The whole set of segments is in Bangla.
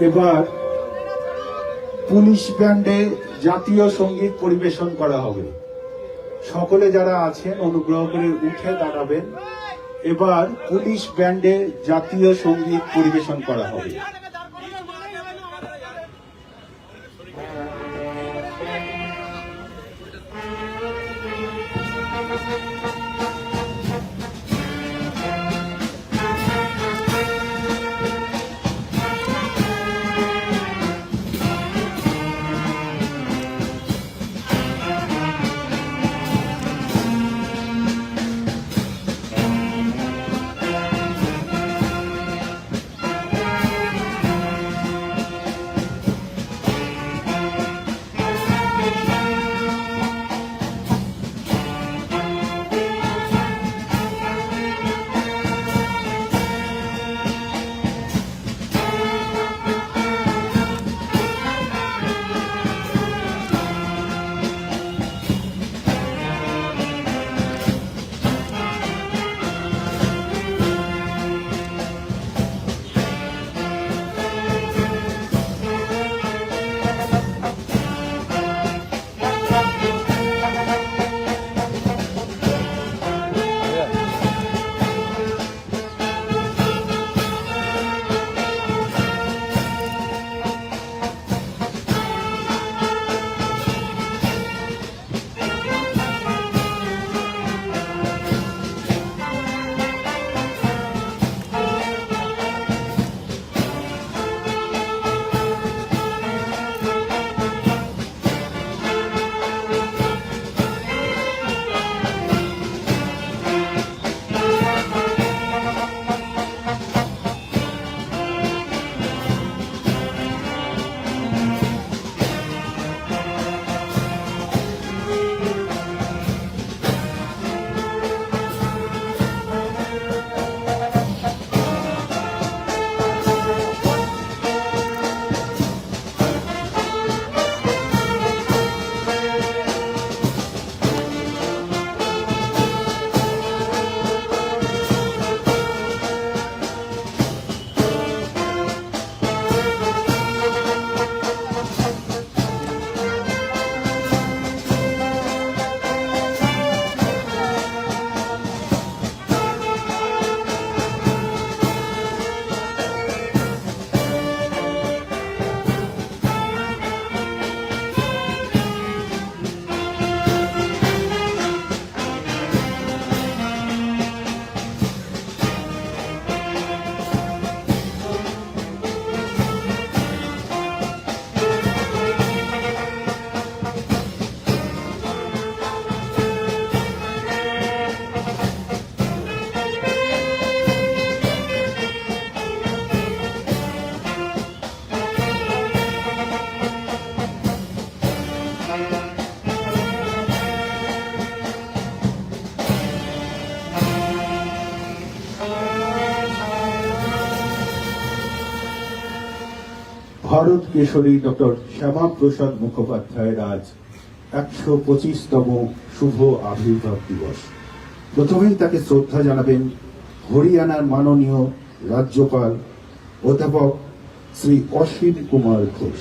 এবার পুলিশ ব্যান্ডে জাতীয় সঙ্গীত পরিবেশন করা হবে। সকলে যারা আছেন অনুগ্রহ করে উঠে দাঁড়াবেন। এবার পুলিশ ব্যান্ডে জাতীয় সঙ্গীত পরিবেশন করা হবে। ভারত কেশরী ডক্টর শ্যামাপ্রসাদ মুখোপাধ্যায়ের আজ ১২৫তম শুভ আবির্ভাব দিবস। প্রথমেই তাকে শ্রদ্ধা জানাবেন হরিয়ানার মাননীয় রাজ্যপাল অধ্যাপক শ্রী অশ্বিন কুমার ঘোষ।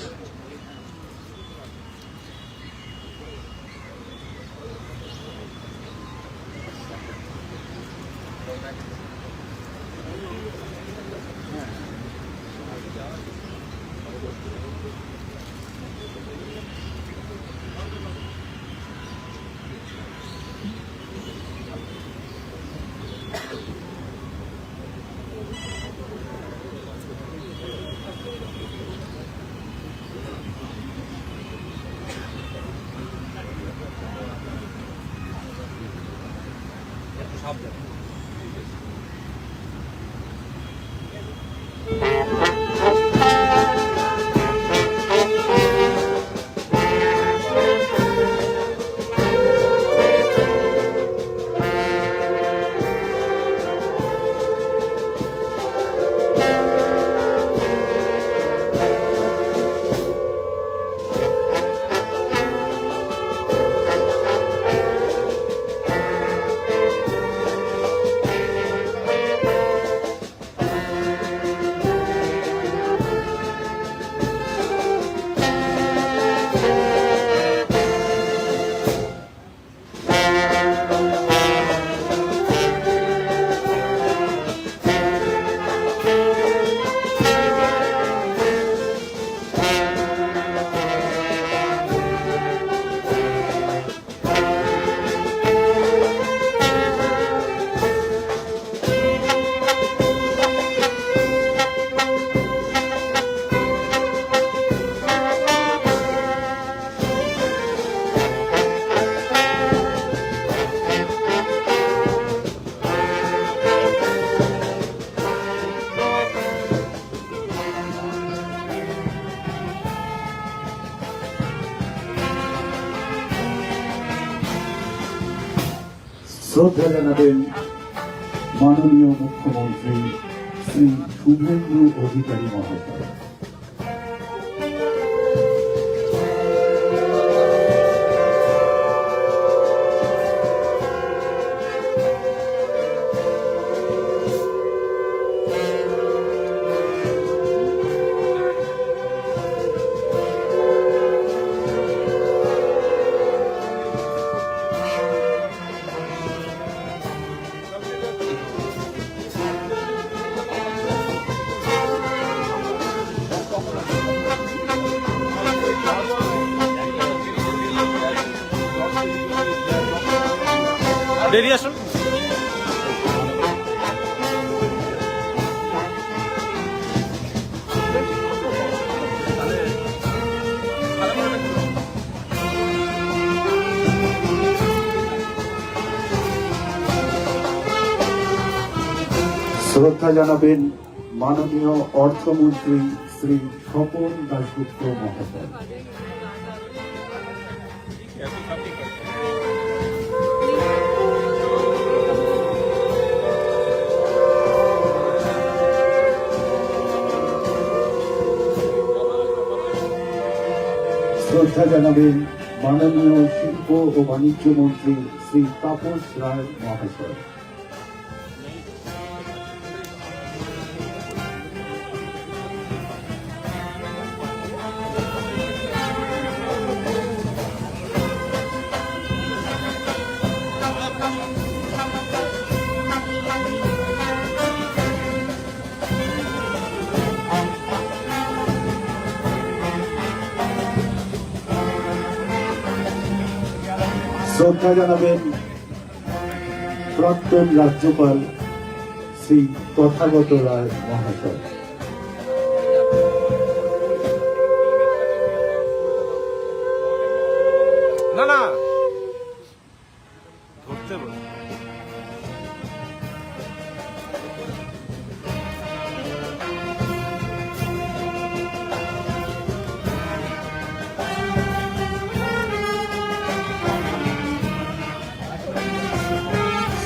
শ্রদ্ধা জানাবেন মাননীয় মুখ্যমন্ত্রী শ্রী শুভেন্দু অধিকারী মহাশয়। বেরিয়ে আসুন। শ্রদ্ধা জানাবেন মাননীয় অর্থমন্ত্রী শ্রী স্বপন দাশগুপ্ত মহাশয়। শ্রদ্ধা জানাবেন মাননীয় শিল্প ও বাণিজ্য মন্ত্রী শ্রী তাপস রায় মহাশয়। শ্রদ্ধা জানাবেন প্রাক্তন রাজ্যপাল শ্রী তথাগত রায় মহাশয়। না না ধরতে বল।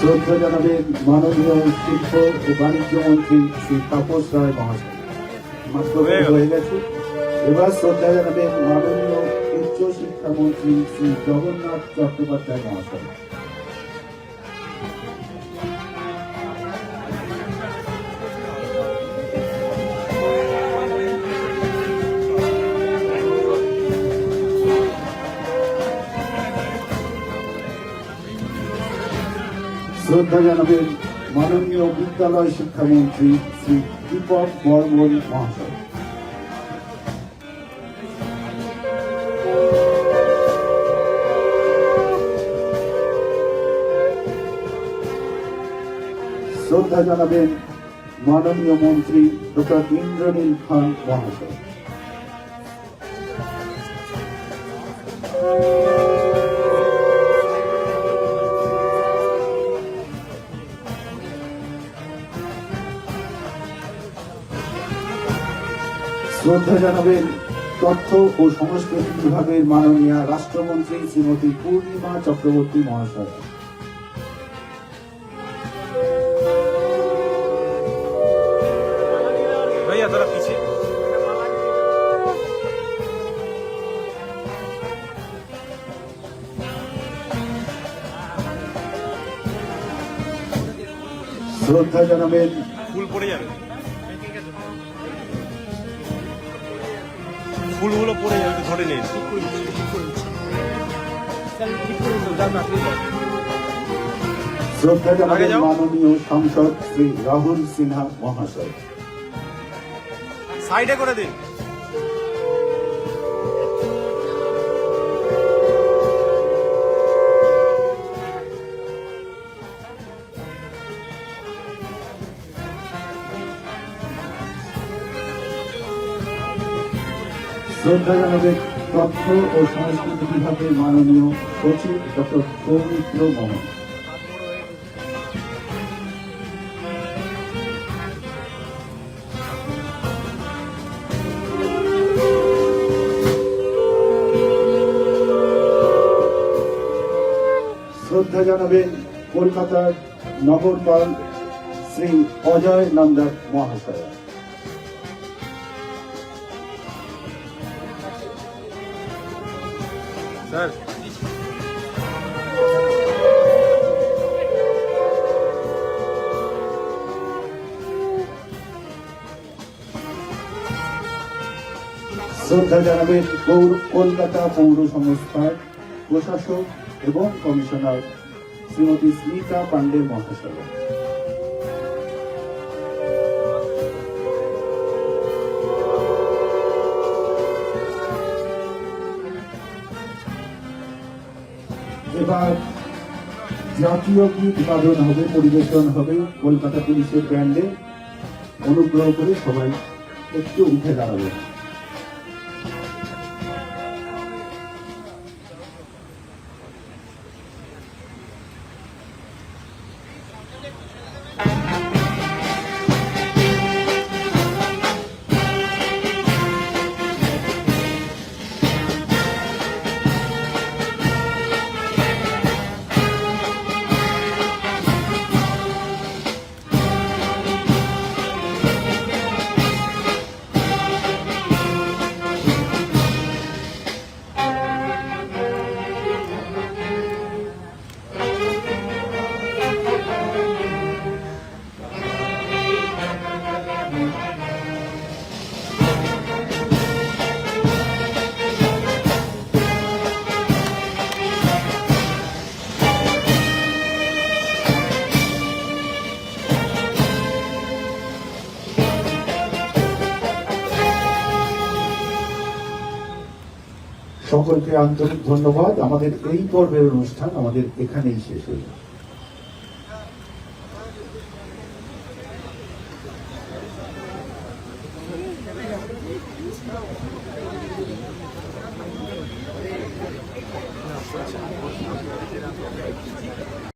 শ্রদ্ধা জানাবেন মাননীয় শিল্প ও বাণিজ্য মন্ত্রী শ্রী তাপস রায় মহাশয়। মাত্র হয়ে গেছে। এবার শ্রদ্ধা জানাবেন মাননীয় উচ্চ শিক্ষা মন্ত্রী শ্রী জগন্নাথ চট্টোপাধ্যায় মহাশয়। শ্রদ্ধা জানাবেন মাননীয় বিদ্যালয় শিক্ষামন্ত্রী শ্রী দীপক বর্মন মহাশয়। শ্রদ্ধা জানাবেন মাননীয় মন্ত্রী ডক্টর ইন্দ্রনীল খান মহাশয়। শ্রদ্ধা জানাবেন তথ্য ও সংস্কৃতি বিভাগের মাননীয় রাষ্ট্রমন্ত্রী শ্রীমতী পূর্ণিমা চক্রবর্তী মহাশয়। ভাইয়া তোরা পিছিয়ে। শ্রদ্ধা জানাবেন ফুল পড়ে যাবে, ফুলগুলো পড়ে যাবে, ধরে নেই। শ্রদ্ধা জানাবেন মাননীয় সাংসদ শ্রী রাহুল সিনহা মহাশয়। সাইডে করে দিন। শ্রদ্ধা জানাবেন তথ্য ও সংস্কৃতি বিভাগের মাননীয় সচিব ডক্টর সৌমিত্র মোহন। শ্রদ্ধা জানাবেন কলকাতার নগরপাল শ্রী অজয় নন্দন মহাশয়। স্যার শ্রদ্ধা জানাবেন কলকাতা পৌর সংস্থার প্রশাসক এবং কমিশনার শ্রীমতী স্মিতা পান্ডে মহাশয়। এবার জাতীয় গীত গান হবে, পরিবেশন হবে কলকাতা পুলিশের ব্যান্ডে। অনুগ্রহ করে সবাই একটু উঠে দাঁড়াবেন। সকলকে আন্তরিক ধন্যবাদ। আমাদের এই পর্বের অনুষ্ঠান আমাদের এখানেই শেষ হল।